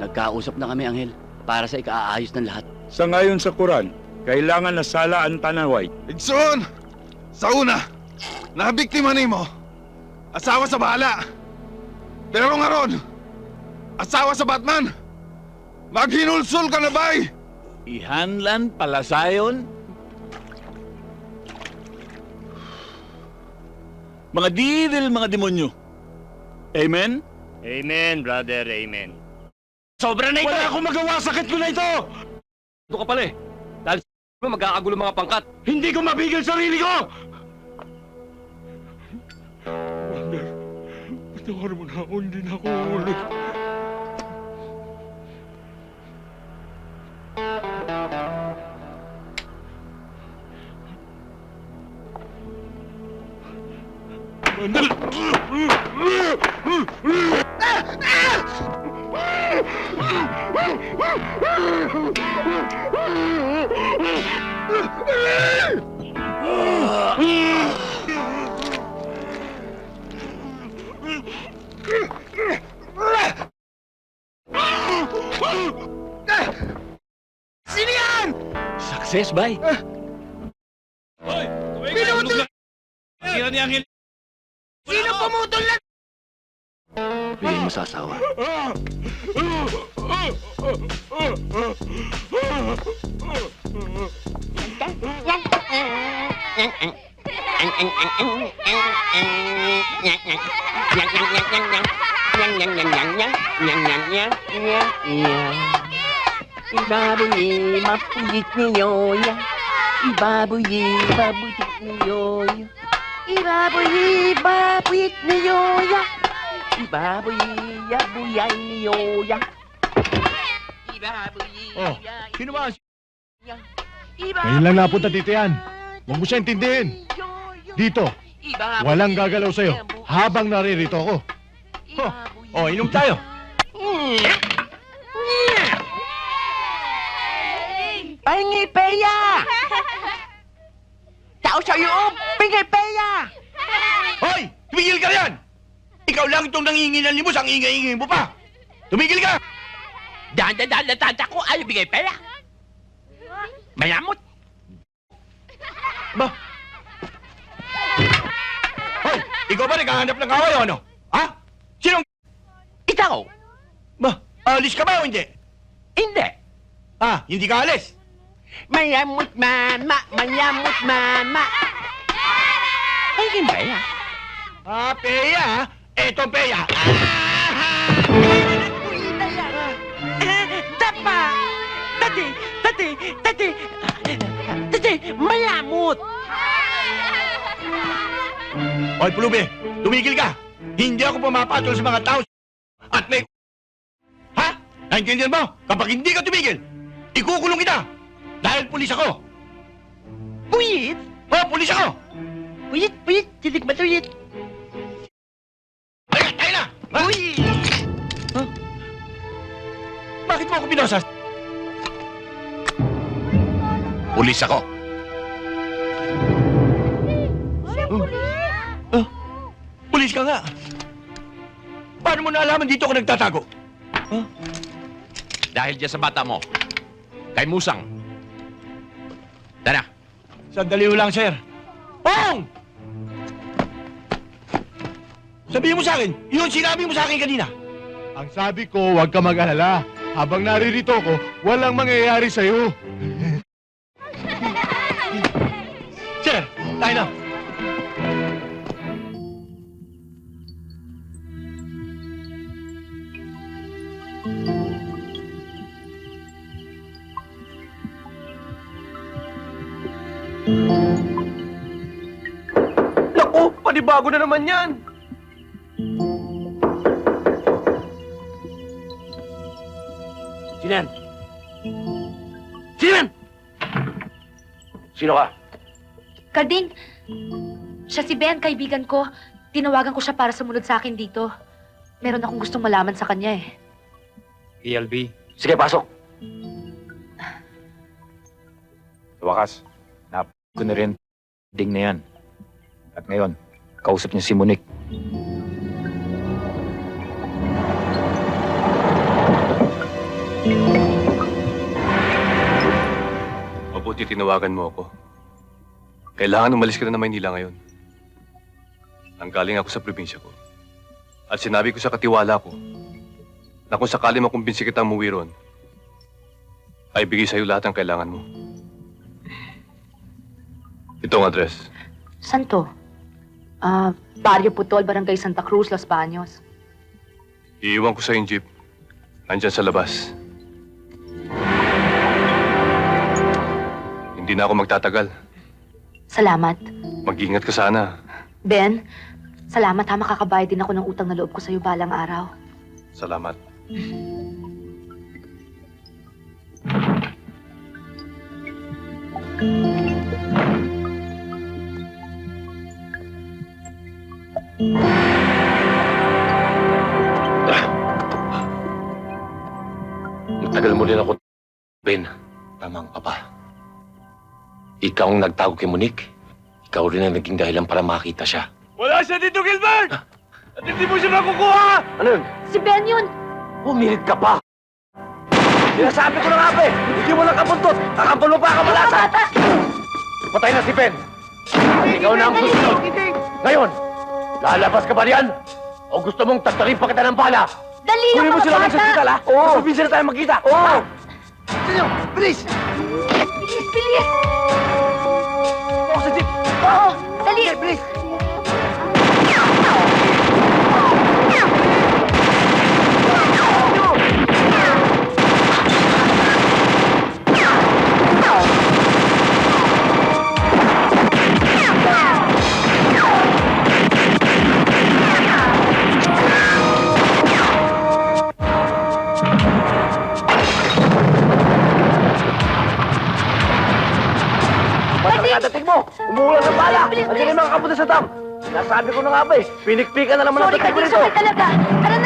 Nagkausap na kami, Anghel, para sa ikaayos ng lahat. Sa ngayon sa Quran, kailangan na sala ang tanaway. Igsoon! Sa una, nabiktima nimo, asawa sa bahala. Pero nga ron, asawa sa Batman, maghinulsol ka na bay! Ihanlan palasayon. Mga devil, mga demonyo. Amen? Amen, brother, amen. Sobra na ito! Wala akong magawa, sakit ko na ito! Ito ka pala eh. Dahil sa magkakagulo mga pangkat, hindi ko mabigil sarili ko! Wonder, patawar mo na ako, hindi na ako ulit. Sino yan? Success, bay! Hoy! Pinutol! Sira ni Angel! Sino pumutol na? Hindi mo sasawa. Ibabuyi, mapuyit niyo ya. Ibabuyi, mapuyit niyo ya. Ibabuyi, mapuyit niyo ya. Ibabuyi, yabuyay niyo ya. Ibabuyi, Oh, sino ba? ya. Ngayon lang napunta dito yan. Huwag mo siya intindihin. Dito, walang gagalaw sa'yo habang naririto ako. Oh, inom tayo. Pahingi peya! Tao sa iyo, pingi peya! Hoy! Tumigil ka riyan! Ikaw lang itong nangingi ng limos, ang ingay-ingay mo pa! Tumigil ka! Danda ko, ayaw bigay pera! Mayamot! Ba? Hoy! Ikaw ba naghahanap ng away o ano? Ha? Sinong... Ikaw! Ba? Alis ka ba o hindi? Hindi! Ah, hindi ka alis? Mayamot mama! Mayamot mama! Pahingi peya! Ah, Peya! Eto, Peya! Tapa! Tati! Mayamot! Hoy, Pulubi! Tumigil ka! Hindi ako pumapatol sa mga tao at may... Ha? Naintindihan mo? Kapag hindi ka tumigil, ikukulong kita! Dahil pulis ako! Puyit! Oh, pulis ako! Puyit! Titig matuyit! Halika, tayo na! Ha? Puyit! Bakit mo ako pinosas? Pulis ako. Pulis ka nga. Paano mo naalaman dito ako nagtatago? Dahil dyan sa bata mo, kay Musang. Tara. Sandali lang, sir. Pong! Sabihin mo sa akin, yun sinabi mo sa akin kanina. Ang sabi ko, huwag ka mag-alala. Habang naririto ako, walang mangyayari sa'yo. Sir, tayo na. Naku, panibago na naman yan! Sinan! Sinan! Sino ka? Karding, siya si Ben, kaibigan ko. Tinawagan ko siya para sumunod sa akin dito. Meron akong gustong malaman sa kanya eh. ELB. Sige, pasok. Sa wakas, ko na rin ding na yan. At ngayon, kausap niya si Monique. Mabuti tinawagan mo ako. Kailangan umalis ka na ng Maynila ngayon. Nanggaling ako sa probinsya ko. At sinabi ko sa katiwala ko na kung sakali makumbinsi kitang umuwi ron, ay bigay sa'yo lahat ng kailangan mo. Ito ang address. Saan to? Barrio Putol, Barangay Santa Cruz, Los Baños. Iiwan ko sa yung jeep. Nandyan sa labas. Hindi na ako magtatagal. Salamat. Mag-ingat ka sana. Ben, salamat ha, makakabayad din ako ng utang na loob ko sa'yo balang araw. Salamat. Matagal mo rin ako, Ben. Tamang papa. Ikaw ang nagtago kay Monique. Ikaw rin ang naging dahilan para makita siya. Wala siya dito, Gilbert! At hindi mo siya makukuha! Ano yun? Si Ben yun! Pumilit ka pa! Sinasabi ko na nga ba eh! Hindi mo lang kabuntot! Kakampal mo pa kamalatan! Patay na si Ben! Ikaw na ang susunod! Ngayon, lalabas ka ba riyan? O gusto mong tagtarin pa kita ng bala? Dali yung Kunin mo mga sila bata! sa hospital, ha? Oo! Sa probinsya na tayo magkita! Oo! Sino? Bilis! Bilis, bilis! Oo, sa jeep! Oo, dali! Bilis! Dating mo! Umuulan ng bala! Bilis, bilis, Andiyan yung mga kapunta sa dam! Nasabi ko na nga ba eh, pinikpikan na naman ang Sorry, dating ko Kading, rito! sorry talaga! Tara